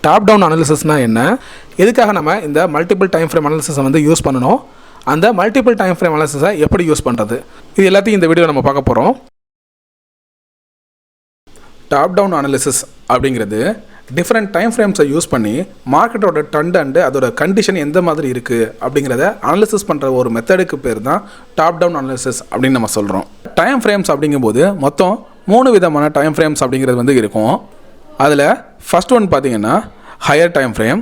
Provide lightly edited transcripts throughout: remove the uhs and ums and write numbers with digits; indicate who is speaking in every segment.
Speaker 1: Top down அனாலிசிஸ்னால் என்ன, எதுக்காக நம்ம இந்த மல்டிபிள் டைம் ஃப்ரேம் அனாலிசிஸை வந்து யூஸ் பண்ணணும், அந்த மல்டிபிள் டைம் ஃப்ரேம் அனாலிசிஸை எப்படி யூஸ் பண்ணுறது, இது எல்லாத்தையும் இந்த வீடியோ நம்ம பார்க்க போகிறோம். டாப் டவுன் அனாலிசிஸ் அப்படிங்கிறது டிஃப்ரெண்ட் டைம் ஃப்ரேம்ஸை யூஸ் பண்ணி மார்க்கெட்டோட ட்ரெண்ட் அண்டு அதோட கண்டிஷன் எந்த மாதிரி இருக்குது அப்படிங்கிறத அனாலிசிஸ் பண்ணுற ஒரு மெத்தடுக்கு பேர் தான் டாப் டவுன் அனாலிசிஸ் அப்படின்னு நம்ம சொல்கிறோம். டைம் ஃப்ரேம்ஸ் அப்படிங்கும்போது மொத்தம் 3 விதமான டைம் ஃப்ரேம்ஸ் அப்படிங்கிறது வந்து இருக்கும். அதில் ஃபஸ்ட் ஒன் பார்த்திங்கன்னா ஹையர் டைம் ஃப்ரேம்,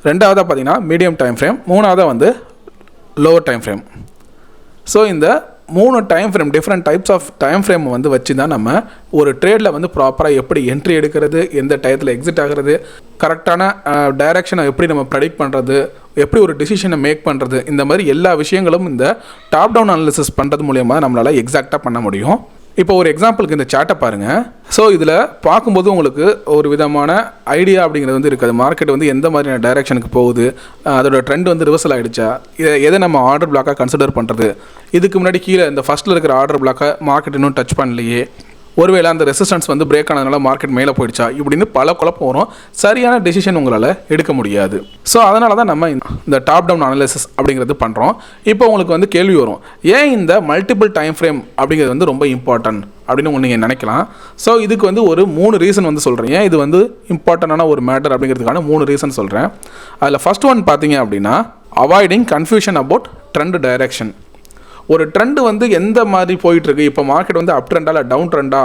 Speaker 1: ரெண்டாவதாக பார்த்திங்கன்னா மீடியம் டைம் ஃப்ரேம், மூணாவதாக வந்து லோவர் டைம் ஃப்ரேம். ஸோ இந்த 3 time frame different types of time frame வந்து வச்சு தான் நம்ம ஒரு ட்ரேடில் வந்து ப்ராப்பராக எப்படி என்ட்ரி எடுக்கிறது, எந்த டயத்தில் எக்ஸிட் ஆகிறது, கரெக்டான டைரெக்ஷனை எப்படி நம்ம ப்ரெடிக்ட் பண்ணுறது, எப்படி ஒரு டிசிஷனை மேக் பண்ணுறது, இந்த மாதிரி எல்லா விஷயங்களும் இந்த டாப் டவுன் அனாலிசிஸ் பண்ணுறது மூலயமா நம்மளால் எக்ஸாக்டாக பண்ண முடியும். இப்போ ஒரு எக்ஸாம்பிளுக்கு இந்த சார்ட்டை பாருங்கள். ஸோ இதில் பார்க்கும்போது உங்களுக்கு ஒரு விதமான ஐடியா அப்படிங்கிறது வந்து இருக்குது. மார்க்கெட் வந்து எந்த மாதிரியான டைரெக்ஷனுக்கு போகுது, அதோட ட்ரெண்ட் வந்து ரிவர்சல் ஆகிடுச்சா, எதை நம்ம ஆர்டர் பிளாக்காக கன்சிடர் பண்ணுறது, இதுக்கு முன்னாடி கீழே இந்த ஃபஸ்ட்டில் இருக்கிற ஆர்டர் பிளாக்கை மார்க்கெட் இன்னும் டச் பண்ணலையே, ஒருவேளை அந்த ரெசிஸ்டன்ஸ் வந்து பிரேக் ஆனதுனால மார்க்கெட் மேலே போயிடுச்சா, இப்படின்னு பல குழப்பம் வரும். சரியான டெசிஷன் உங்களால் எடுக்க முடியாது. ஸோ அதனால தான் நம்ம இந்த டாப் டவுன் அனாலிசிஸ் அப்படிங்கிறது பண்ணுறோம். இப்போ உங்களுக்கு வந்து கேள்வி வரும், ஏன் இந்த மல்டிபிள் டைம் ஃப்ரேம் அப்படிங்கிறது வந்து ரொம்ப இம்பார்ட்டன்ட் அப்படின்னு நீங்கள் நினைக்கலாம். ஸோ இதுக்கு வந்து ஒரு 3 ரீசன் வந்து சொல்கிறேன். ஏன் இது வந்து இம்பார்ட்டண்டான ஒரு மேட்டர் அப்படிங்கிறதுக்கான 3 ரீசன் சொல்கிறேன். அதில் ஃபஸ்ட் ஒன் பார்த்தீங்க அப்படின்னா avoiding confusion about trend direction. ஒரு ட்ரெண்டு வந்து எந்த மாதிரி போயிட்டுருக்கு, இப்போ மார்க்கெட் வந்து அப் ட்ரெண்டா இல்லை டவுன் ட்ரெண்டா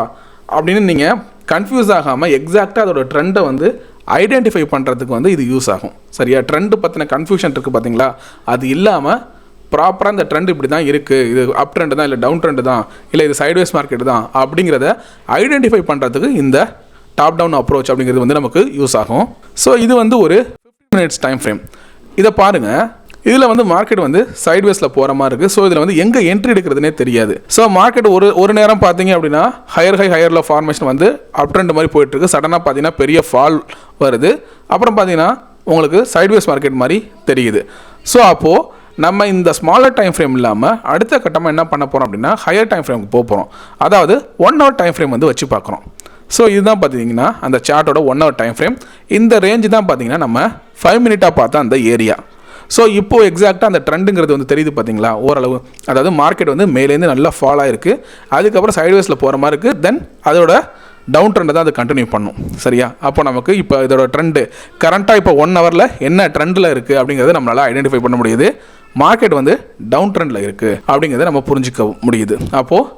Speaker 1: அப்படின்னு நீங்கள் கன்ஃபியூஸ் ஆகாமல் எக்ஸாக்டாக அதோட ட்ரெண்டை வந்து ஐடென்டிஃபை பண்ணுறதுக்கு வந்து இது யூஸ் ஆகும். சரியா, ட்ரெண்டு பற்றின கன்ஃபியூஷன் இருக்குது பார்த்தீங்களா, அது இல்லாமல் ப்ராப்பராக இந்த ட்ரெண்ட் இப்படி தான் இருக்குது, இது அப் ட்ரெண்டு தான் இல்லை டவுன் ட்ரெண்டு தான் இல்லை இது சைட்வேஸ் மார்க்கெட் தான் அப்படிங்கிறத ஐடென்டிஃபை பண்ணுறதுக்கு இந்த டாப் டவுன் அப்ரோச் அப்படிங்கிறது வந்து நமக்கு யூஸ் ஆகும். ஸோ இது வந்து ஒரு 15 மினிட்ஸ் டைம் ஃப்ரேம். இதை பாருங்கள், இதில் வந்து மார்க்கெட் வந்து சைட்வேஸில் போகிற மாதிரி இருக்குது. ஸோ இதில் வந்து எங்கே என்ட்ரி எடுக்கிறதுனே தெரியாது. ஸோ மார்க்கெட் ஒரு நேரம் பார்த்தீங்க அப்படின்னா ஹையர் லோ ஃபார்மேஷன் வந்து அப் ட்ரெண்ட் மாதிரி போயிட்டுருக்கு. சடனாக பார்த்தீங்கன்னா பெரிய ஃபால் வருது. அப்புறம் பார்த்தீங்கன்னா உங்களுக்கு சைட்வேஸ் மார்க்கெட் மாதிரி தெரியுது. ஸோ அப்போது நம்ம இந்த ஸ்மாலர் டைம் ஃப்ரேம் இல்லாமல் அடுத்த கட்டமாக என்ன பண்ண போகிறோம் அப்படின்னா ஹையர் டைம் ஃப்ரேமுக்கு போக போகிறோம். அதாவது 1 hour டைம் ஃப்ரேம் வந்து வச்சு பார்க்குறோம். ஸோ இதுதான் பார்த்தீங்கன்னா அந்த சார்ட்டோட 1 hour டைம் ஃப்ரேம். இந்த ரேஞ்சு தான் பார்த்தீங்கன்னா நம்ம 5 மினிட்டாக பார்த்தா அந்த ஏரியா. ஸோ இப்போது எக்ஸாக்டாக அந்த ட்ரெண்டுங்கிறது வந்து தெரியுது பார்த்தீங்களா ஓரளவு. அதாவது மார்க்கெட் வந்து மேலேருந்து நல்லா ஃபால் ஆகிருக்கு, அதுக்கப்புறம் சைட்வேஸில் போகிற மாதிரி இருக்குது, தென் அதோட டவுன் ட்ரெண்டை தான் அது கண்டினியூ பண்ணும். சரியா, அப்போ நமக்கு இப்போ இதோட ட்ரெண்டு கரண்ட்டாக இப்போ 1 hourல என்ன ட்ரெண்டில் இருக்குது அப்படிங்கிறத நம்மளால் ஐடென்டிஃபை பண்ண முடியுது. மார்க்கெட் வந்து டவுன் ட்ரெண்டில் இருக்குது அப்படிங்கிறத நம்ம புரிஞ்சிக்க முடியுது. அப்போது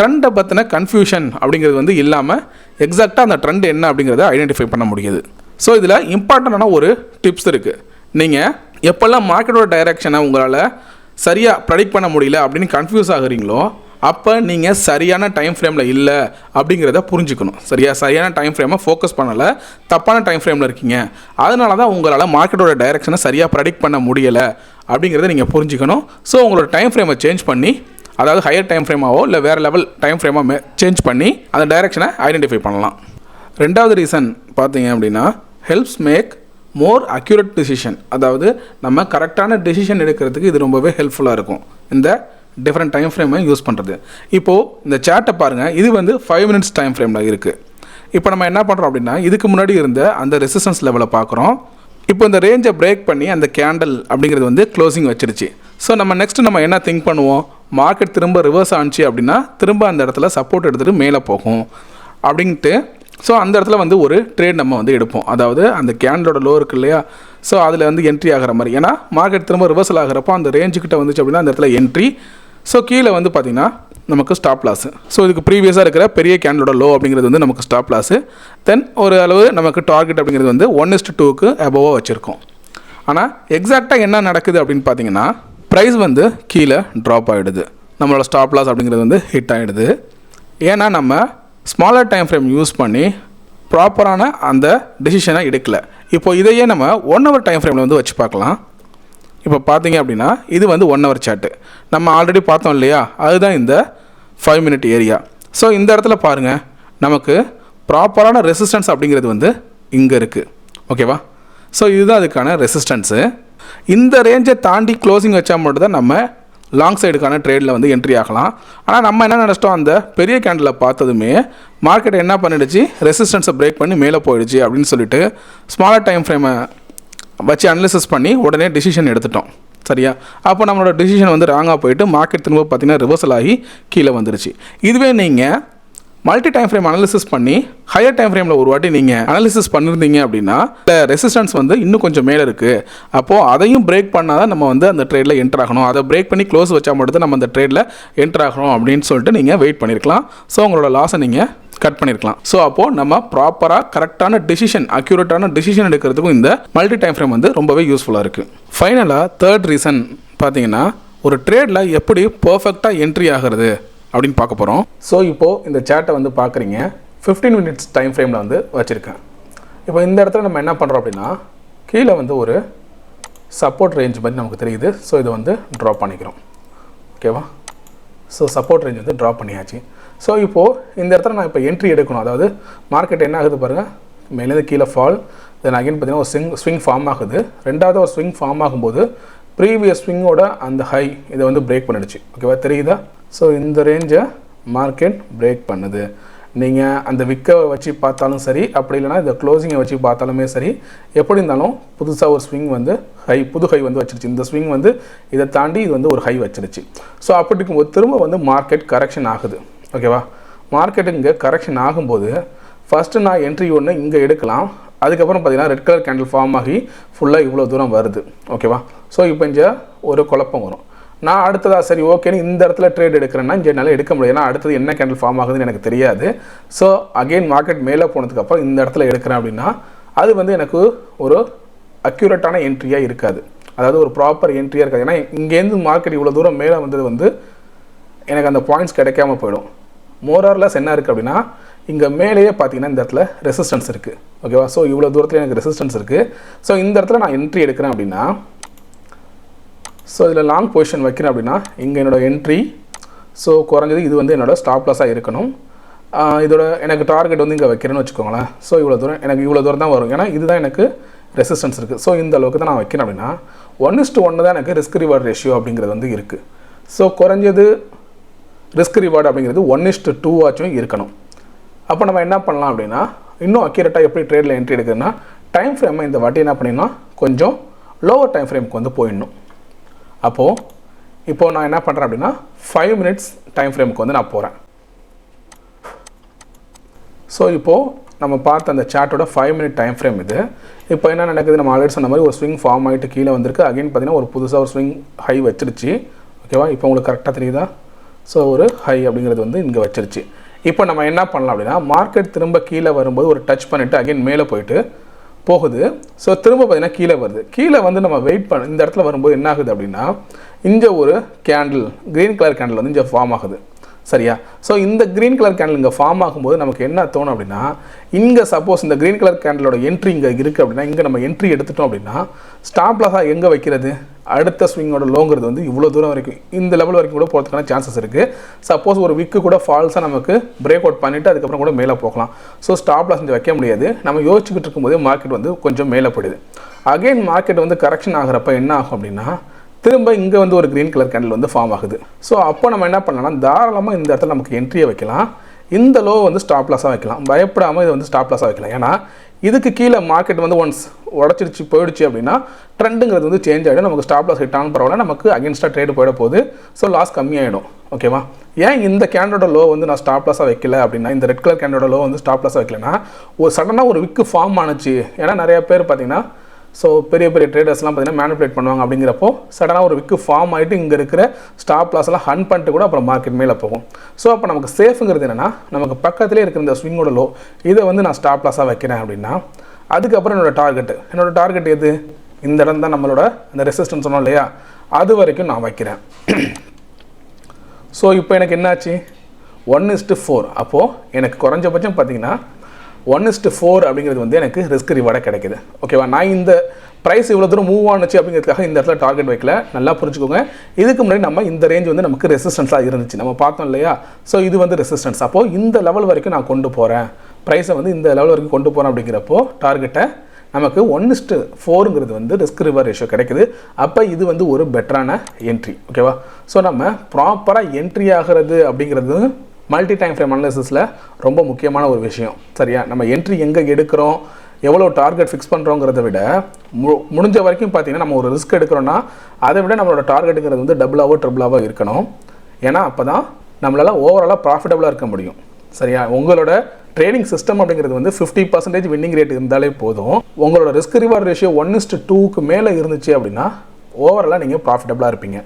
Speaker 1: ட்ரெண்டை பற்றின கன்ஃபியூஷன் அப்படிங்கிறது வந்து இல்லாமல் எக்ஸாக்டாக அந்த ட்ரெண்ட் என்ன அப்படிங்கிறத ஐடென்டிஃபை பண்ண முடியுது. ஸோ இதில் இம்பார்ட்டண்டான ஒரு டிப்ஸ் இருக்குது. நீங்கள் எப்போல்லாம் மார்க்கெட்டோட டைரெக்ஷனை உங்களால் சரியாக ப்ரெடிக்ட் பண்ண முடியல அப்படின்னு கன்ஃபியூஸ் ஆகுறீங்களோ அப்போ நீங்கள் சரியான டைம் ஃப்ரேமில் இல்லை அப்படிங்கிறத புரிஞ்சுக்கணும். சரியான டைம் ஃப்ரேமை ஃபோக்கஸ் பண்ணலை, தப்பான டைம் ஃப்ரேமில் இருக்கீங்க, அதனால தான் உங்களால் மார்க்கெட்டோட டைரெக்ஷனை சரியாக ப்ரெடிக்ட் பண்ண முடியலை அப்படிங்கிறத நீங்கள் புரிஞ்சுக்கணும். ஸோ உங்களோட டைம் ஃப்ரேமை சேஞ்ச் பண்ணி, அதாவது ஹையர் டைம் ஃப்ரேமாவோ இல்லை வேறு லெவல் டைம் ஃப்ரேமாக சேஞ்ச் பண்ணி அந்த டைரெக்ஷனை ஐடென்டிஃபை பண்ணலாம். ரெண்டாவது ரீசன் பார்த்தீங்க அப்படின்னா helps make more accurate decision. அதாவது நம்ம கரெக்டான டிசிஷன் எடுக்கிறதுக்கு இது ரொம்பவே ஹெல்ப்ஃபுல்லாக இருக்கும் இந்த டிஃப்ரெண்ட் டைம் ஃப்ரேமை யூஸ் பண்ணுறது. இப்போது இந்த சார்ட்டை பாருங்கள், இது வந்து 5 மினிட்ஸ் டைம் ஃப்ரேமில் இருக்குது. இப்போ நம்ம என்ன பண்ணுறோம் அப்படின்னா இதுக்கு முன்னாடி இருந்த அந்த ரெசிஸ்டன்ஸ் லெவலை பார்க்குறோம். இப்போ இந்த ரேஞ்சை பிரேக் பண்ணி அந்த கேண்டல் அப்படிங்கிறது வந்து க்ளோசிங் வச்சிருச்சு. ஸோ நம்ம நெக்ஸ்ட்டு நம்ம என்ன திங்க் பண்ணுவோம், மார்க்கெட் திரும்ப ரிவர்ஸ் ஆனிச்சு அப்படின்னா திரும்ப அந்த இடத்துல சப்போர்ட் எடுத்துகிட்டு மேலே போகும் அப்படின்ட்டு. ஸோ அந்த இடத்துல வந்து ஒரு ட்ரேட் நம்ம வந்து எடுப்போம். அதாவது அந்த கேண்டலோட லோ இருக்குது இல்லையா, ஸோ அதில் வந்து என்ட்ரி ஆகிற மாதிரி. ஏன்னா மார்க்கெட் திரும்ப ரிவர்சல் ஆகிறப்போ அந்த ரேஞ்சுக்கிட்ட வந்துச்சு அப்படின்னா அந்த இடத்துல என்ட்ரி. ஸோ கீழே வந்து பார்த்திங்கன்னா நமக்கு ஸ்டாப் லாஸு. ஸோ இதுக்கு ப்ரீவியஸாக இருக்கிற பெரிய கேண்டலோட லோ அப்படிங்கிறது வந்து நமக்கு ஸ்டாப் லாஸு. தென் ஒரு அளவு நமக்கு டார்கெட் அப்படிங்கிறது வந்து 1:2க்கு அபோவாக வச்சுருக்கோம். ஆனால் எக்ஸாக்டாக என்ன நடக்குது அப்படின்னு பார்த்தீங்கன்னா ப்ரைஸ் வந்து கீழே ட்ராப் ஆகிடுது, நம்மளோட ஸ்டாப் லாஸ் அப்படிங்கிறது வந்து ஹிட் ஆகிடுது. ஏன்னா நம்ம ஸ்மாலர் டைம் ஃப்ரேம் யூஸ் பண்ணி ப்ராப்பரான அந்த டிசிஷனை எடுக்கலை. இப்போது இதையே நம்ம 1 hour டைம் ஃப்ரேமில் வந்து வச்சு பார்க்கலாம். இப்போ பார்த்தீங்க அப்படின்னா இது வந்து 1 hour சார்ட்டு நம்ம ஆல்ரெடி பார்த்தோம் இல்லையா, அதுதான் இந்த 5 மினிட் ஏரியா. ஸோ இந்த இடத்துல பாருங்கள், நமக்கு ப்ராப்பரான ரெசிஸ்டன்ஸ் அப்படிங்கிறது வந்து இங்கே இருக்குது. ஓகேவா, ஸோ இதுதான் அதுக்கான ரெசிஸ்டன்ஸு. இந்த ரேஞ்சை தாண்டி க்ளோசிங் வச்சா மட்டும் தான் நம்ம லாங் சைடுக்கான ட்ரேடில் வந்து என்ட்ரி ஆகலாம். ஆனால் நம்ம என்ன நினச்சிட்டோம், அந்த பெரிய கேண்டில் பார்த்ததுமே மார்க்கெட் என்ன பண்ணிடுச்சு, ரெசிஸ்டன்ஸை பிரேக் பண்ணி மேலே போயிடுச்சு அப்படின்னு சொல்லிட்டு ஸ்மாலர் டைம் ஃப்ரேமை வச்சு அனலிசிஸ் பண்ணி உடனே டிசிஷன் எடுத்துட்டோம். சரியா? அப்போ நம்மளோட டிசிஷன் வந்து ராங்காக போயிட்டு மார்க்கெட் திரும்ப பார்த்திங்கன்னா ரிவர்சல் ஆகி கீழே வந்துருச்சு. இதுவே நீங்கள் மல்டி டைம் ஃப்ரேம் அனாலிசிஸ் பண்ணி ஹையர் டைம் ஃப்ரேமில் ஒரு வாட்டி நீங்கள் அனாலிசிஸ் பண்ணியிருந்தீங்க அப்படின்னா ரெசிஸ்டன்ஸ் வந்து இன்னும் கொஞ்சம் மேலே இருக்குது. அப்போது அதையும் பிரேக் பண்ணால் தான் நம்ம வந்து அந்த ட்ரேடில் என்டர் ஆகணும். அதை பிரேக் பண்ணி க்ளோஸ் வச்சா மட்டும் நம்ம அந்த ட்ரேடில் என்டர் ஆகணும் அப்படின்னு சொல்லிட்டு நீங்கள் வெயிட் பண்ணியிருக்கலாம். ஸோ உங்களோட லாஸை நீங்கள் கட் பண்ணியிருக்கலாம். ஸோ அப்போது நம்ம ப்ராப்பராக கரெக்டான டிசிஷன், அக்யூரேட்டான டிசிஷன் எடுக்கிறதுக்கும் இந்த மல்டி டைம் ஃப்ரேம் வந்து ரொம்பவே யூஸ்ஃபுல்லாக இருக்குது. ஃபைனலாக தேர்ட் ரீசன் பார்த்தீங்கன்னா, ஒரு ட்ரேடில் எப்படி பர்ஃபெக்டாக என்ட்ரி ஆகிறது அப்படின்னு பார்க்க போகிறோம். ஸோ இப்போது இந்த சேட்டை வந்து பார்க்குறீங்க, 15 மினிட்ஸ் டைம் ஃப்ரேமில் வந்து வச்சுருக்கேன். இப்போ இந்த இடத்துல நம்ம என்ன பண்ணுறோம் அப்படின்னா, கீழே வந்து ஒரு சப்போர்ட் ரேஞ்ச் மாதிரி நமக்கு தெரியுது. ஸோ இதை வந்து ட்ரா பண்ணிக்கிறோம். ஓகேவா? ஸோ சப்போர்ட் ரேஞ்ச் வந்து ட்ரா பண்ணியாச்சு. ஸோ இப்போது இந்த இடத்துல நான் இப்போ என்ட்ரி எடுக்கணும். அதாவது மார்க்கெட் என்ன ஆகுது பாருங்கள், மேலேருந்து கீழே ஃபால், தென் அகைன் பார்த்தீங்கன்னா ஒரு ஸ்விங் ஃபார்ம் ஆகுது. ரெண்டாவது ஒரு ஸ்விங் ஃபார்ம் ஆகும்போது ப்ரீவியஸ் ஸ்விங்கோட அந்த ஹை இதை வந்து பிரேக் பண்ணிடுச்சு. ஓகேவா? தெரியுதா? ஸோ இந்த ரேஞ்சை மார்க்கெட் பிரேக் பண்ணுது. நீங்கள் அந்த விக்கை வச்சு பார்த்தாலும் சரி, அப்படி இல்லைனா இந்த க்ளோசிங்கை வச்சு பார்த்தாலுமே சரி, எப்படி இருந்தாலும் புதுசாக ஒரு ஸ்விங் வந்து புது ஹை வந்து வச்சிருச்சு. இந்த ஸ்விங் வந்து இதை தாண்டி இது வந்து ஒரு ஹை வச்சிருச்சு. ஸோ அப்படி இருக்கும்போது திரும்ப வந்து மார்க்கெட் கரெக்ஷன் ஆகுது. ஓகேவா? மார்க்கெட்டு இங்கே கரெக்ஷன் ஆகும்போது ஃபஸ்ட்டு நான் என்ட்ரி ஒன்று இங்கே எடுக்கலாம். அதுக்கப்புறம் பார்த்தீங்கன்னா ரெட் கலர் கேண்டில் ஃபார்ம் ஆகி ஃபுல்லாக இவ்வளோ தூரம் வருது. ஓகேவா? ஸோ இப்போ இங்கே ஒரு குழப்பம் வரும். நான் அடுத்ததாக சரி ஓகேன்னு இந்த இடத்துல ட்ரேட் எடுக்கிறேன்னா இங்கே என்னால் எடுக்க முடியாது. ஏன்னா அடுத்தது என்ன கேண்டில் ஃபார்ம் ஆகுதுன்னு எனக்கு தெரியாது. ஸோ அகெயின் மார்க்கெட் மேலே போனதுக்கப்புறம் இந்த இடத்துல எடுக்கிறேன் அப்படின்னா அது வந்து எனக்கு ஒரு அக்யூரேட்டான என்ட்ரியாக இருக்காது. அதாவது ஒரு ப்ராப்பர் என்ட்ரியாக இருக்காது. ஏன்னா இங்கேருந்து மார்க்கெட் இவ்வளோ தூரம் மேலே வந்தது வந்து எனக்கு அந்த பாயிண்ட்ஸ் கிடைக்காம போயிடும். மோரார்லெஸ் என்ன இருக்குது அப்படின்னா, இங்கே மேலேயே பார்த்தீங்கன்னா இந்த இடத்துல ரெசிஸ்டன்ஸ் இருக்குது. ஓகேவா? ஸோ இவ்வளோ தூரத்தில் எனக்கு ரெசிஸ்டன்ஸ் இருக்குது. ஸோ இந்த இடத்துல நான் என்ட்ரி எடுக்கிறேன் அப்படின்னா, ஸோ இதில் லாங் பொசிஷன் வைக்கிறேன் அப்படின்னா இங்கே என்னோடய என்ட்ரி ஸோ குறைஞ்சது இது வந்து என்னோடய ஸ்டாப் லாஸாக இருக்கணும். இதோட எனக்கு டார்கெட் வந்து இங்கே வைக்கிறேன்னு வச்சுக்கோங்களேன். ஸோ இவ்வளோ தூரம் எனக்கு இவ்வளோ தூரம் தான் வரும். ஏன்னா இதுதான் எனக்கு ரெசிஸ்டன்ஸ் இருக்குது. ஸோ இந்த அளவுக்கு தான் நான் வைக்கிறேன் அப்படின்னா 1:1 தான் எனக்கு ரிஸ்க் ரிவார்ட் ரேஷியோ அப்படிங்கிறது வந்து இருக்குது. ஸோ குறைஞ்சது ரிஸ்க் ரிவார்டு அப்படிங்கிறது 1:2 ஆச்சும் இருக்கணும். அப்போ நம்ம என்ன பண்ணலாம் அப்படின்னா, இன்னும் அக்யூரேட்டாக எப்படி ட்ரேடில் என்ட்ரி எடுக்குதுன்னா, டைம் ஃப்ரேமை இந்த வாட்டி என்ன பண்ணினா கொஞ்சம் லோவர் டைம் ஃப்ரேமுக்கு வந்து போயிடணும். இப்போது நான் என்ன பண்ணுறேன் அப்படின்னா 5 மினிட்ஸ் டைம் ஃப்ரேமுக்கு வந்து நான் போகிறேன். ஸோ இப்போது நம்ம பார்த்த அந்த சார்ட்டோட 5 மினிட் டைம் ஃப்ரேம் இது. இப்போ என்ன நடக்குது, நம்ம ஆல்ரெடி சொன்ன மாதிரி ஒரு ஸ்விங் ஃபார்ம் ஆகிட்டு கீழே வந்திருக்கு. அகைன் பார்த்தீங்கன்னா ஒரு புதுசாக ஒரு ஸ்விங் ஹை வச்சிருச்சு. ஓகேவா? இப்போ உங்களுக்கு கரெக்டாக தெரியுதா? ஸோ ஒரு ஹை அப்படிங்கிறது வந்து இங்கே வச்சிருச்சு. இப்போ நம்ம என்ன பண்ணலாம் அப்படின்னா, மார்க்கெட் திரும்ப கீழே வரும்போது ஒரு டச் பண்ணிவிட்டு அகைன் மேலே போயிட்டு போகுது. ஸோ திரும்ப பார்த்தீங்கன்னா கீழே வருது. கீழே வந்து நம்ம வெயிட் பண்ண இந்த இடத்துல வரும்போது என்ன ஆகுது அப்படின்னா, இங்கே ஒரு கேண்டில் க்ரீன் கலர் கேண்டில் வந்து இங்கே ஃபார்ம் ஆகுது. சரியா? ஸோ இந்த க்ரீன் கலர் கேண்டில் இங்கே ஃபார்ம் ஆகும்போது நமக்கு என்ன தோணும் அப்படின்னா, இங்கே சப்போஸ் இந்த க்ரீன் கலர் கேண்டிலோட என்ட்ரி இங்கே இருக்குது அப்படின்னா, இங்கே நம்ம என்ட்ரி எடுத்துட்டோம் அப்படின்னா ஸ்டாப் லாஸாக எங்கே வைக்கிறது, அடுத்த ஸ்விங்கோட லோங்கிறது வந்து இவ்வளோ தூரம் வரைக்கும் இந்த லெவல் வரைக்கும் கூட போகிறதுக்கான சான்சஸ் இருக்குது. சப்போஸ் ஒரு விக்கு கூட ஃபால்ஸாக நமக்கு பிரேக் அவுட் பண்ணிவிட்டு அதுக்கப்புறம் கூட மேலே போகலாம். ஸோ ஸ்டாப் லாஸ் இங்கே வைக்க முடியாது. நம்ம யோசிச்சுக்கிட்டு இருக்கும்போது மார்க்கெட் வந்து கொஞ்சம் மேலே போயிடுது. அகெயின் மார்க்கெட் வந்து கரெக்ஷன் ஆகிறப்ப என்ன ஆகும் அப்படின்னா, திரும்ப இங்கே வந்து ஒரு க்ரீன் கலர் கேண்டில் வந்து ஃபார்ம் ஆகுது. ஸோ அப்போ நம்ம என்ன பண்ணலாம்னா, தாராளமாக இந்த இடத்துல நமக்கு என்ட்ரியை வைக்கலாம். இந்த லோ வந்து ஸ்டாப் லாஸாக வைக்கலாம். பயப்படாமல் இதை வந்து ஸ்டாப் லாஸாக வைக்கலாம். ஏன்னா இதுக்கு கீழே மார்க்கெட் வந்து ஒன்ஸ் உடச்சிருச்சு போயிடுச்சு அப்படின்னா ட்ரெண்டுங்கிறது வந்து சேஞ்ச் ஆகிடும். நமக்கு ஸ்டாப் லாஸ் ஹிட் ஆகும் பரவாயில்ல, நமக்கு அகேன்ஸ்டாக ட்ரேடு போயிட போகுது. ஸோ லாஸ் கம்மியாகிடும். ஓகேவா? ஏன் இந்த கேண்டோட லோ வந்து நான் ஸ்டாப் லாஸாக வைக்கல அப்படின்னா, இந்த ரெட் கலர் கேண்டோட லோ வந்து ஸ்டாப் லாஸாக வைக்கலன்னா, ஒரு சடனாக ஒரு விக்கு ஃபார்ம் ஆனிச்சு. ஏன்னா நிறைய பேர் பார்த்தீங்கன்னா, ஸோ பெரிய பெரிய ட்ரேடர்ஸ்லாம் பார்த்தீங்கன்னா மேனிபுலேட் பண்ணுவாங்க. அப்படிங்கிறப்போ சடனாக ஒரு விக்கு ஃபார்ம் ஆகிட்டு இங்கே இருக்கிற ஸ்டாப் லாஸ்லாம் ஹன் பண்ணிட்டு கூட அப்புறம் மார்க்கெட் மேலே போகும். ஸோ அப்போ நமக்கு சேஃபுங்கிறது என்னென்னா, நமக்கு பக்கத்துலேயே இருக்கிற இந்த ஸ்விங்கோட லோ இதை வந்து நான் ஸ்டாப் லாஸாக வைக்கிறேன் அப்படின்னா, அதுக்கப்புறம் என்னோட டார்கெட் எது, இந்த இடம் தான் நம்மளோட அந்த ரெசிஸ்டன்ஸ் சொன்னோம் இல்லையா, அது வரைக்கும் நான் வைக்கிறேன். ஸோ இப்போ எனக்கு என்னாச்சு, 1:4. அப்போது எனக்கு குறைஞ்சபட்சம் பார்த்தீங்கன்னா 1:4 அப்படிங்கிறது வந்து எனக்கு ரிஸ்க் ரிவார்டாக கிடைக்குது. ஓகேவா? நான் இந்த ப்ரைஸ் இவ்வளோ தூரம் மூவ் ஆனுச்சு அப்படிங்கிறதுக்காக இந்த இடத்துல டார்கெட் வைக்கல. நல்லா புரிஞ்சுக்கோங்க. இதுக்கு முன்னாடி நம்ம இந்த ரேஞ்ச் வந்து நமக்கு ரெசிஸ்டன்ஸாக இருந்துச்சு, நம்ம பார்த்தோம் இல்லையா? ஸோ இது வந்து ரெசிஸ்டன்ஸ். அப்போது இந்த லெவல் வரைக்கும் நான் கொண்டு போகிறேன், ப்ரைஸை வந்து இந்த லெவல் வரைக்கும் கொண்டு போகிறேன் அப்படிங்கிறப்போ டார்கெட்டை நமக்கு 1:4ங்கிறது வந்து ரிஸ்க் ரிவார்ட் ரேஷியோ கிடைக்குது. அப்போ இது வந்து ஒரு பெட்டரான என்ட்ரி. ஓகேவா? ஸோ நம்ம ப்ராப்பராக என்ட்ரி ஆகிறது அப்படிங்கிறது மல்டி டைம் ஃப்ரேம் அனாலிசிஸில் ரொம்ப முக்கியமான ஒரு விஷயம். சரியா? நம்ம என்ட்ரி எங்கே எடுக்கிறோம், எவ்வளோ டார்கெட் ஃபிக்ஸ் பண்ணுறோங்கிறத விட முடிஞ்ச வரைக்கும் பார்த்தீங்கன்னா நம்ம ஒரு ரிஸ்க் எடுக்கிறோன்னா அதை விட நம்மளோட டார்கெட்டுங்கிறது வந்து டபுளாவோ ட்ரிபிளாவோ இருக்கணும். ஏன்னா அப்போ தான் நம்மளால் ஓவராலாக ப்ராஃபிட்டபுளாக இருக்க முடியும். சரியா? உங்களோட ட்ரேடிங் சிஸ்டம் அப்படிங்கிறது வந்து 50% வின்னிங் ரேட் இருந்தாலே போதும். உங்களோட ரிஸ்க் ரிவார்ட் ரேஷியோ 1:2க்கு மேலே இருந்துச்சு அப்படின்னா ஓவராலாக நீங்கள் ப்ராஃபிட்டபுளாக இருப்பீங்க.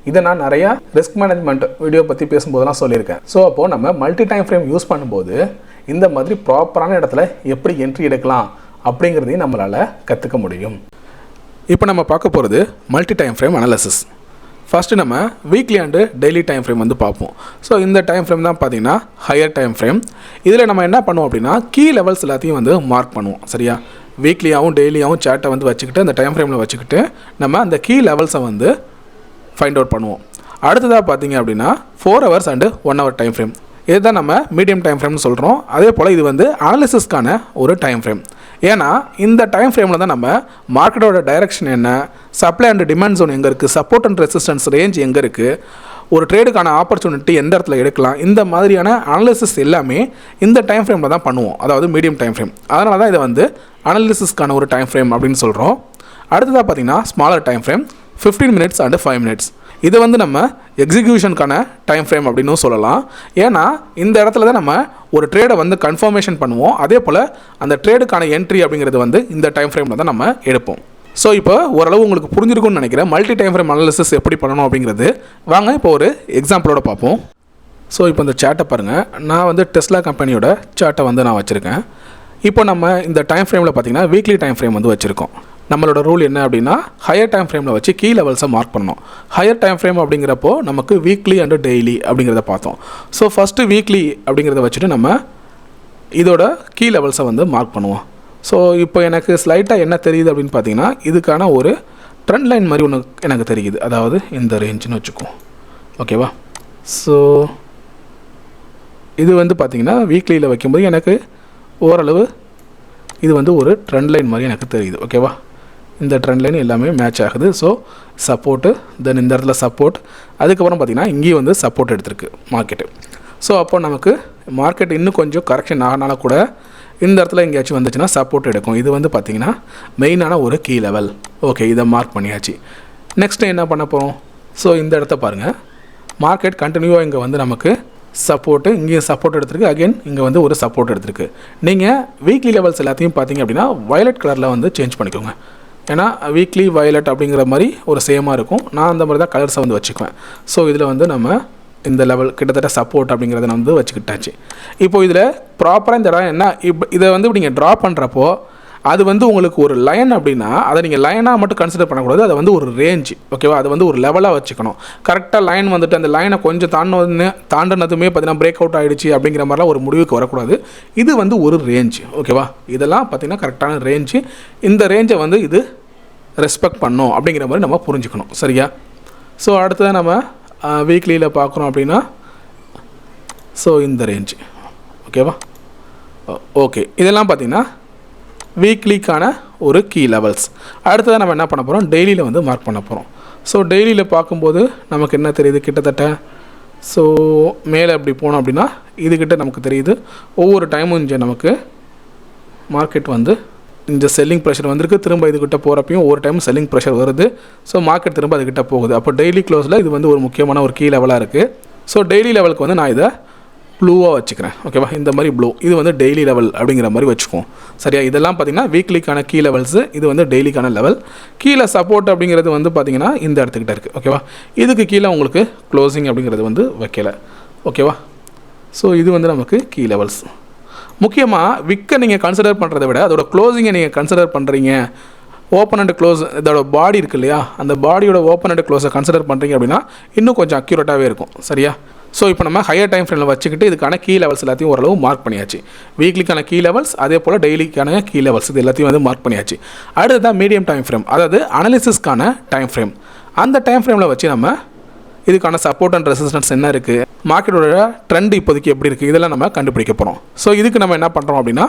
Speaker 1: இதை நான் நிறையா ரிஸ்க் மேனேஜ்மெண்ட் வீடியோ பற்றி பேசும்போதெல்லாம் சொல்லியிருக்கேன். ஸோ அப்போது நம்ம மல்டி டைம் ஃப்ரேம் யூஸ் பண்ணும்போது இந்த மாதிரி ப்ராப்பரான இடத்துல எப்படி என்ட்ரி எடுக்கலாம் அப்படிங்கிறதையும் நம்மளால் கற்றுக்க முடியும். இப்போ நம்ம பார்க்க போகிறது multi time frame analysis. First நம்ம weekly and daily time frame வந்து பார்ப்போம். ஸோ இந்த டைம் ஃப்ரேம் தான் பார்த்தீங்கன்னா ஹையர் டைம் ஃப்ரேம். இதில் நம்ம என்ன பண்ணுவோம் அப்படின்னா கீ லெவல்ஸ் எல்லாத்தையும் வந்து மார்க் பண்ணுவோம். சரியா? வீக்லியாகவும் டெய்லியாகவும் சார்ட்டை வந்து வச்சுக்கிட்டு அந்த டைம் ஃப்ரேமில் வச்சுக்கிட்டு நம்ம அந்த கீ லெவல்ஸை வந்து ஃபைண்ட் அவுட் பண்ணுவோம். அடுத்ததாக பார்த்தீங்க அப்படின்னா 4 hours and 1 hour time frame. இதுதான் நம்ம மீடியம் டைம் ஃப்ரேம்னு சொல்கிறோம். அதே போல் இது வந்து அனாலிசிஸ்க்கான ஒரு டைம் ஃப்ரேம். ஏன்னா இந்த டைம் ஃப்ரேமில் தான் நம்ம மார்க்கெட்டோட டைரக்ஷன் என்ன, சப்ளை அண்ட் டிமாண்ட் ஜோன் எங்கே இருக்குது, சப்போர்ட் அண்ட் ரெசிஸ்டன்ஸ் ரேஞ்ச் எங்கே இருக்குது, ஒரு ட்ரேடுக்கான ஆப்பர்ச்சுனிட்டி எந்த இடத்துல எடுக்கலாம், இந்த மாதிரியான அனாலிசிஸ் எல்லாமே இந்த டைம் ஃப்ரேமில் தான் பண்ணுவோம். அதாவது மீடியம் டைம் ஃப்ரேம். அதனால தான் இதை வந்து அனாலிசிஸ்க்கான ஒரு டைம் ஃப்ரேம் அப்படின்னு சொல்கிறோம். அடுத்ததாக பார்த்தீங்கன்னா smaller time frame 15 minutes and 5 minutes. இதை வந்து நம்ம எக்ஸிக்யூஷனுக்கான டைம் ஃப்ரேம் அப்படின்னு சொல்லலாம். ஏன்னா இந்த இடத்துல தான் நம்ம ஒரு ட்ரேடை வந்து கன்ஃபர்மேஷன் பண்ணுவோம். அதே போல் அந்த ட்ரேடுக்கான என்ட்ரி அப்படிங்கிறது வந்து இந்த டைம் ஃப்ரேமில் தான் நம்ம எடுப்போம். ஸோ இப்போ ஓரளவு உங்களுக்கு புரிஞ்சிருக்கும்னு நினைக்கிறேன் மல்டி டைம் ஃப்ரேம் அனாலிசிஸ் எப்படி பண்ணணும் அப்படிங்கிறது. வாங்க இப்போ ஒரு எக்ஸாம்பிளோட பார்ப்போம். ஸோ இப்போ இந்த சார்ட்டை பாருங்கள். நான் வந்து டெஸ்லா கம்பெனியோட சார்ட்டை வந்து நான் வச்சுருக்கேன். இப்போ நம்ம இந்த டைம் ஃப்ரேமில் பார்த்தீங்கன்னா வீக்லி டைம் ஃப்ரேம் வந்து வச்சுருக்கோம். நம்மளோட ரூல் என்ன அப்படின்னா ஹையர் டைம் ஃப்ரேமில் வச்சு கீ லெவல்ஸை மார்க் பண்ணோம். ஹையர் டைம் ஃப்ரேம் அப்படிங்கிறப்போ நமக்கு வீக்லி அண்டு டெய்லி அப்படிங்கிறத பார்த்தோம். ஸோ ஃபஸ்ட்டு வீக்லி அப்படிங்கிறத வச்சுட்டு நம்ம இதோட கீ லெவல்ஸை வந்து மார்க் பண்ணுவோம். ஸோ இப்போ எனக்கு ஸ்லைட்டாக என்ன தெரியுது அப்படின்னு பார்த்தீங்கன்னா இதுக்கான ஒரு ட்ரெண்ட் லைன் மாதிரி ஒன்று எனக்கு தெரியுது. அதாவது இந்த ரேஞ்சுன்னு வச்சுக்குவோம். ஓகேவா? ஸோ இது வந்து பார்த்திங்கன்னா வீக்லியில் வைக்கும்போது எனக்கு ஓரளவு இது வந்து ஒரு ட்ரெண்ட் லைன் மாதிரி எனக்கு தெரியுது. ஓகேவா? இந்த ட்ரெண்ட் லைன் எல்லாமே மேட்ச் ஆகுது. ஸோ சப்போர்ட்டு, தென் இந்த இடத்துல சப்போர்ட், அதுக்கப்புறம் பார்த்திங்கன்னா இங்கேயும் வந்து சப்போர்ட் எடுத்திருக்கு மார்க்கெட்டு. ஸோ அப்போ நமக்கு மார்க்கெட் இன்னும் கொஞ்சம் கரெக்ஷன் ஆகினால கூட இந்த இடத்துல எங்கேயாச்சும் வந்துச்சுன்னா சப்போர்ட் எடுக்கும். இது வந்து பார்த்திங்கன்னா மெயினான ஒரு கீ லெவல். ஓகே, இதை மார்க் பண்ணியாச்சு. நெக்ஸ்ட்டு என்ன பண்ண போகிறோம்? ஸோ இந்த இடத்த பாருங்கள். மார்க்கெட் கண்டினியூவாக இங்கே வந்து நமக்கு சப்போர்ட்டு, இங்கேயும் சப்போர்ட் எடுத்திருக்கு, அகெயின் இங்கே வந்து ஒரு சப்போர்ட் எடுத்திருக்கு. நீங்கள் வீக்லி லெவல்ஸ் எல்லாத்தையும் பார்த்தீங்க அப்படின்னா வயலட் கலரில் வந்து சேஞ்ச் பண்ணிக்கோங்க. ஏன்னா வீக்லி வயலட் அப்படிங்கிற மாதிரி ஒரு சேமாக இருக்கும். நான் அந்த மாதிரி தான் கலர்ஸை வந்து வச்சுக்குவேன். ஸோ இதில் வந்து நம்ம இந்த லெவல் கிட்டத்தட்ட சப்போர்ட் அப்படிங்கிறத நான் வந்து வச்சுக்கிட்டாச்சு. இப்போது இதில் ப்ராப்பராக இந்த இடம் என்ன, இதை வந்து நீங்கள் ட்ரா பண்ணுறப்போ அது வந்து உங்களுக்கு ஒரு லைன் அப்படின்னா அதை நீங்கள் லைனாக மட்டும் கன்சிடர் பண்ணக்கூடாது. அதை வந்து ஒரு ரேஞ்ச். ஓகேவா? அது வந்து ஒரு லெவலாக வச்சுக்கணும். கரெக்டாக லைன் வந்துட்டு அந்த லைனை கொஞ்சம் தாண்டினதுமே பார்த்தீங்கன்னா பிரேக் அவுட் ஆகிடுச்சு அப்படிங்கிற மாதிரிலாம் ஒரு முடிவுக்கு வரக்கூடாது. இது வந்து ஒரு ரேஞ்ச். ஓகேவா? இதெல்லாம் பார்த்திங்கன்னா கரெக்டான ரேஞ்சு. இந்த ரேஞ்சை வந்து இது ரெஸ்பெக்ட் பண்ணணும் அப்படிங்கிற மாதிரி நம்ம புரிஞ்சுக்கணும். சரியா? ஸோ அடுத்ததான் நம்ம வீக்லியில் பார்க்குறோம் அப்படின்னா ஸோ இந்த ரேஞ்சு. ஓகேவா? ஓகே, இதெல்லாம் பார்த்திங்கன்னா வீக்லிக்கான ஒரு கீ லெவல்ஸ். அடுத்ததாக நம்ம என்ன பண்ண போகிறோம்? டெய்லியில் வந்து மார்க் பண்ண போகிறோம். ஸோ டெய்லியில் பார்க்கும்போது நமக்கு என்ன தெரியுது? கிட்டத்தட்ட ஸோ மேலே அப்படி போனோம் அப்படின்னா இதுக்கிட்ட நமக்கு தெரியுது. ஒவ்வொரு டைமும் இங்கே நமக்கு மார்க்கெட் வந்து இந்த செல்லிங் ப்ரெஷர் வந்திருக்கு. திரும்ப இதுக்கிட்ட போகிறப்பையும் ஒவ்வொரு டைம் செல்லிங் ப்ரெஷர் வருது. ஸோ மார்க்கெட் திரும்ப அதுக்கிட்ட போகுது. அப்போ டெய்லி க்ளோஸில் இது வந்து ஒரு முக்கியமான ஒரு கீ லெவலாக இருக்குது. ஸோ டெய்லி லெவலுக்கு வந்து நான் இதை ப்ளூவாக வச்சுக்கிறேன். ஓகேவா? இந்த மாதிரி ப்ளூ, இது வந்து டெய்லி லெவல் அப்படிங்கிற மாதிரி வச்சுக்குவோம். சரியா? இதெல்லாம் பார்த்திங்கன்னா வீக்லிக்கான கீ லெவல்ஸு, இது வந்து டெய்லிக்கான லெவல். கீழே சப்போர்ட் அப்படிங்கிறது வந்து பார்த்திங்கன்னா இந்த இடத்துக்கிட்ட இருக்குது. ஓகேவா? இதுக்கு கீழே உங்களுக்கு க்ளோசிங் அப்படிங்கிறது வந்து வைக்கலை. ஓகேவா? ஸோ இது வந்து நமக்கு கீ லெவல்ஸ். முக்கியமாக விக்கை நீங்கள் கன்சிடர் பண்ணுறதை விட அதோட க்ளோசிங்கை நீங்கள் கன்சிடர் பண்ணுறீங்க. ஓப்பன் அண்ட் க்ளோஸ், இதோட பாடி இருக்குது இல்லையா, அந்த பாடியோட ஓப்பன் அண்ட் க்ளோஸை கன்சிடர் பண்ணுறீங்க அப்படின்னா இன்னும் கொஞ்சம் அக்யூரேட்டாகவே இருக்கும். சரியா? ஸோ இப்போ நம்ம ஹையர் டைம் ஃப்ரேமில் வச்சுக்கிட்டு இதுக்கான கீ லெவல்ஸ் எல்லாத்தையும் ஓரளவு மார்க் பண்ணியாச்சு. வீக்லிக்கான கீ லெவல்ஸ், அதே போல் டெய்லிக்கான கீ லெவல்ஸ், இது எல்லாத்தையும் வந்து மார்க் பண்ணியாச்சு. அடுத்ததான் மீடியம் டைம் ஃப்ரேம், அதாவது அனாலிசிஸ்க்கான டைம் ஃப்ரேம். அந்த டைம் ஃப்ரேமில் வச்சு நம்ம இதுக்கான சப்போர்ட் அண்ட் ரெசிஸ்டன்ஸ் என்ன இருக்குது, மார்க்கெட்டோட ட்ரெண்ட் இப்போதைக்கு எப்படி இருக்குது, இதெல்லாம் நம்ம கண்டுபிடிக்க போகிறோம். ஸோ இதுக்கு நம்ம என்ன பண்ணுறோம் அப்படின்னா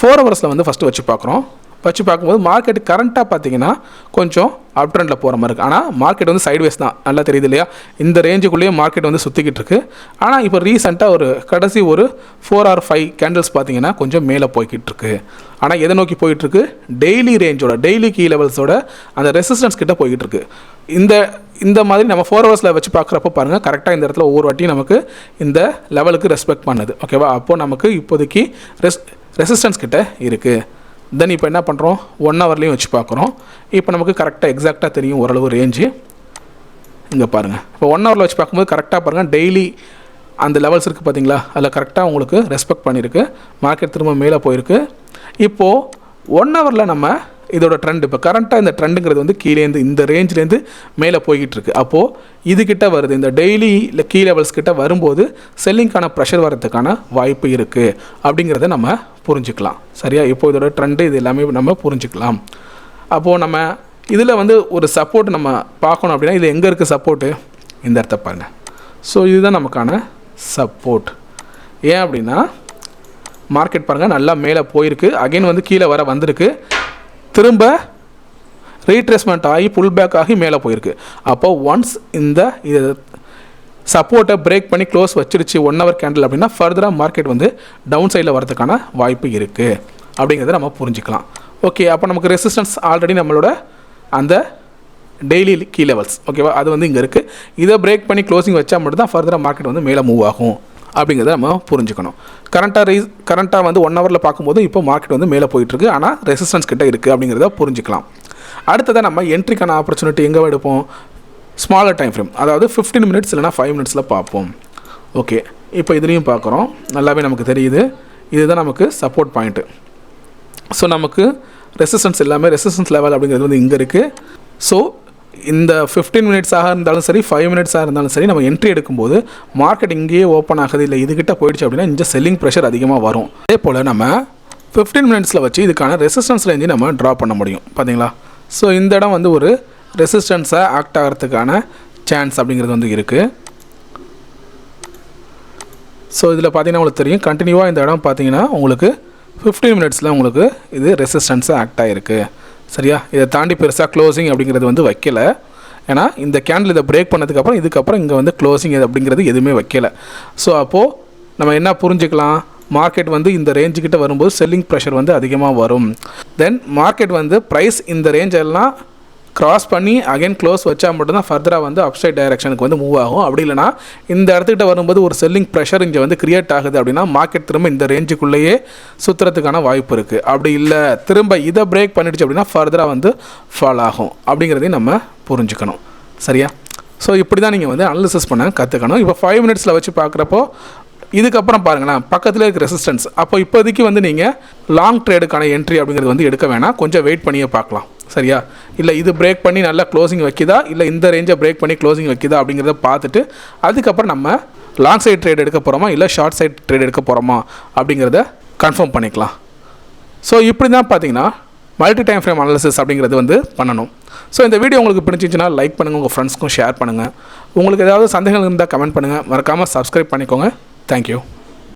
Speaker 1: 4 ஹவர்ஸில் வந்து ஃபஸ்ட்டு வச்சு பார்க்குறோம். வச்சு பார்க்கும்போது மார்க்கெட் கரண்ட்டாக பார்த்தீங்கன்னா கொஞ்சம் அப் ட்ரெண்டில் போகிற மாதிரி இருக்குது. ஆனால் மார்க்கெட் வந்து சைட்வேஸ் தான், நல்லா தெரியுது இல்லையா? இந்த ரேஞ்சுக்குள்ளேயே மார்க்கெட் வந்து சுற்றிக்கிட்டு இருக்குது. ஆனால் இப்போ ரீசெண்டாக ஒரு கடைசி ஒரு 4 or 5 கேண்டில்ஸ் பார்த்தீங்கன்னா கொஞ்சம் மேலே போய்கிட்டு இருக்கு. ஆனால் எதை நோக்கி போயிட்டுருக்கு? டெய்லி ரேஞ்சோட, டெய்லி கீ லெவல்ஸோட அந்த ரெசிஸ்டன்ஸ் கிட்ட போய்கிட்டு இருக்கு. இந்த மாதிரி நம்ம 4 ஹவர்ஸில் வச்சு பார்க்குறப்ப பாருங்கள், கரெக்டாக இந்த இடத்துல ஒவ்வொரு வாட்டியும் நமக்கு இந்த லெவலுக்கு ரெஸ்பெக்ட் பண்ணுது. ஓகேவா? அப்போது நமக்கு இப்போதைக்கு ரெசிஸ்டன்ஸ் கிட்ட இருக்குது. தென் இப்போ என்ன பண்ணுறோம்? 1 ஹவர்லேயும் வச்சு பார்க்குறோம். இப்போ நமக்கு கரெக்டாக எக்ஸாக்டாக தெரியும் ஓரளவு ரேஞ்சு. இங்கே பாருங்கள், இப்போ 1 ஹவரில் வச்சு பார்க்கும்போது கரெக்டாக பாருங்கள், டெய்லி அந்த லெவல்ஸ் இருக்குது பார்த்தீங்களா? அதில் கரெக்டாக உங்களுக்கு ரெஸ்பெக்ட் பண்ணியிருக்கு. மார்க்கெட் திரும்ப மேலே போயிருக்கு. இப்போது 1 ஹவரில் நம்ம இதோட ட்ரெண்ட், இப்போ கரண்ட்டாக இந்த ட்ரெண்டுங்கிறது வந்து கீழேருந்து இந்த ரேஞ்சிலேருந்து மேலே போய்கிட்டு இருக்கு. அப்போது இதுக்கிட்ட வருது, இந்த டெய்லி கீ லெவல்ஸ் கிட்ட வரும்போது செல்லிங்கான ப்ரெஷர் வரதுக்கான வாய்ப்பு இருக்குது அப்படிங்கிறத நம்ம புரிஞ்சுக்கலாம். சரியா? இப்போ இதோட ட்ரெண்டு இது எல்லாமே நம்ம புரிஞ்சுக்கலாம். அப்போது நம்ம இதில் வந்து ஒரு சப்போர்ட் நம்ம பார்க்கணும் அப்படின்னா இது எங்கே இருக்குது சப்போர்ட்டு? இந்த இடத்த பாருங்கள். ஸோ இதுதான் நமக்கான சப்போர்ட். ஏன் அப்படின்னா மார்க்கெட் பாருங்கள் நல்லா மேலே போயிருக்கு, அகைன் வந்து கீழே வர வந்திருக்கு, திரும்ப ரீட்ரேஸ்மெண்ட் ஆகி புல் பேக் ஆகி மேலே போயிருக்கு. அப்போ ஒன்ஸ் இந்த சப்போர்ட்டை பிரேக் பண்ணி க்ளோஸ் வச்சிருச்சு 1 ஹவர் கேண்டில் அப்படின்னா ஃபர்தராக மார்க்கெட் வந்து டவுன் சைடில் வரதுக்கான வாய்ப்பு இருக்குது அப்படிங்கிறத நம்ம புரிஞ்சுக்கலாம். ஓகே, அப்போ நமக்கு ரெசிஸ்டன்ஸ் ஆல்ரெடி நம்மளோட அந்த டெய்லி கீ லெவல்ஸ், ஓகேவா, அது வந்து இங்கே இருக்குது. இதை பிரேக் பண்ணி க்ளோசிங் வச்சா மட்டும் தான் ஃபர்தராக மார்க்கெட் வந்து மேலே மூவ் ஆகும் அப்படிங்கிறத நம்ம புரிஞ்சுக்கணும். கரண்ட்டாக வந்து 1 ஹவரில் பார்க்கும்போது இப்போ மார்க்கெட் வந்து மேலே போயிட்டுருக்கு, ஆனால் ரெசிஸ்டன்ஸ் கிட்ட இருக்குது அப்படிங்கிறத புரிஞ்சுக்கலாம். அடுத்ததாக நம்ம என்ட்ரிக்கான ஆப்பர்ச்சுனிட்டி எங்கே எடுப்போம்? ஸ்மாலர் டைம் ஃப்ரேம், அதாவது 15 மினிட்ஸ் இல்லைனா 5 மினிட்ஸில் பார்ப்போம். ஓகே, இப்போ இதுலேயும் பார்க்குறோம், நல்லாவே நமக்கு தெரியுது இதுதான் நமக்கு சப்போர்ட் பாயிண்ட்டு. ஸோ நமக்கு ரெசிஸ்டன்ஸ் எல்லாமே ரெசிஸ்டன்ஸ் லெவல் அப்படிங்கிறது வந்து இங்கே இருக்குது. ஸோ இந்த 15 மினிட்ஸாக இருந்தாலும் சரி 5 மினிட்ஸாக இருந்தாலும் சரி நம்ம என்ட்ரி எடுக்கும்போது மார்க்கெட் இங்கேயே ஓப்பன் ஆகுது இல்லை இதுக்கிட்ட போயிடுச்சு அப்படின்னா இந்த செல்லிங் ப்ரெஷர் அதிகமாக வரும். அதே போல் நம்ம 15 மினிட்ஸில் வச்சு இதுக்கான ரெசிஸ்டன்ஸ் ரேஞ்சு நம்ம ட்ரா பண்ண முடியும். பார்த்தீங்களா? ஸோ இந்த இடம் வந்து ஒரு ரெசிஸ்டன்ஸாக ஆக்ட் ஆகிறதுக்கான சான்ஸ் அப்படிங்கிறது வந்து இருக்குது. ஸோ இதில் பார்த்தீங்கன்னா உங்களுக்கு தெரியும், கண்டினியூவாக இந்த இடம் பார்த்தீங்கன்னா உங்களுக்கு 15 மினிட்ஸில் உங்களுக்கு இது ரெசிஸ்டன்ஸாக ஆக்ட் ஆகிருக்கு. சரியா? இதை தாண்டி பெருசாக க்ளோசிங் அப்படிங்கிறது வந்து வைக்கலை. ஏன்னா இந்த கேண்டில் இதை பிரேக் பண்ணதுக்கப்புறம் இதுக்கப்புறம் இங்கே வந்து க்ளோசிங் அப்படிங்கிறது எதுவுமே வைக்கலை. ஸோ அப்போது நம்ம என்ன புரிஞ்சுக்கலாம்? மார்க்கெட் வந்து இந்த ரேஞ்சுக்கிட்ட வரும்போது செல்லிங் ப்ரெஷர் வந்து அதிகமாக வரும். தென் மார்க்கெட் வந்து ப்ரைஸ் இந்த ரேஞ்செல்லாம் க்ராஸ் பண்ணி அகைன் க்ளோஸ் வச்சா மட்டும்தான் ஃபர்தராக வந்து அப்சைட் டைரெக்ஷனுக்கு வந்து மூவ் ஆகும். அப்படி இல்லைனா இந்த இடத்துக்கிட்ட வரும்போது ஒரு செல்லிங் ப்ரெஷர் இங்கே வந்து கிரியேட் ஆகுது அப்படின்னா மார்க்கெட் திரும்ப இந்த ரேஞ்சுக்குள்ளேயே சுற்றுறதுக்கான வாய்ப்பு இருக்குது. அப்படி இல்லை திரும்ப இதை பிரேக் பண்ணிடுச்சு அப்படின்னா ஃபர்தராக வந்து ஃபால் ஆகும் அப்படிங்கிறதையும் நம்ம புரிஞ்சுக்கணும். சரியா? ஸோ இப்படி தான் நீங்கள் வந்து அனாலிசிஸ் பண்ண கற்றுக்கணும். இப்போ 5 மினிட்ஸில் வச்சு பார்க்குறப்போ இதுக்கப்புறம் பாருங்களேன், பக்கத்தில் இருக்க ரெசிஸ்டன்ஸ். அப்போ இப்போதைக்கு வந்து நீங்கள் லாங் ட்ரேடுக்கான என்ட்ரி அப்படிங்கிறது வந்து எடுக்க வேணாம், கொஞ்சம் வெயிட் பண்ணியே பார்க்கலாம். சரியா? இல்லை இது பிரேக் பண்ணி நல்லா க்ளோசிங் வைக்கிதா, இல்லை இந்த ரேஞ்சை பிரேக் பண்ணி க்ளோசிங் வைக்கிதா அப்படிங்கிறத பார்த்துட்டு அதுக்கப்புறம் நம்ம லாங் சைட் ட்ரேட் எடுக்க போகிறோமா இல்லை ஷார்ட் சைட் ட்ரேட் எடுக்க போகிறோமா அப்படிங்கிறத கன்ஃபார்ம் பண்ணிக்கலாம். ஸோ இப்படி தான் பார்த்தீங்கன்னா மல்டி டைம் ஃப்ரேம் அனாலிசிஸ் அப்படிங்கிறது வந்து பண்ணணும். ஸோ இந்த வீடியோ உங்களுக்கு பிடிச்சிச்சுன்னா லைக் பண்ணுங்கள், உங்கள் ஃப்ரெண்ட்ஸ்க்கும் ஷேர் பண்ணுங்கள். உங்களுக்கு ஏதாவது சந்தேகங்கள் இருந்தால் கமெண்ட் பண்ணுங்கள், மறக்காமல் சப்ஸ்கிரைப் பண்ணிக்கோங்க. Thank you.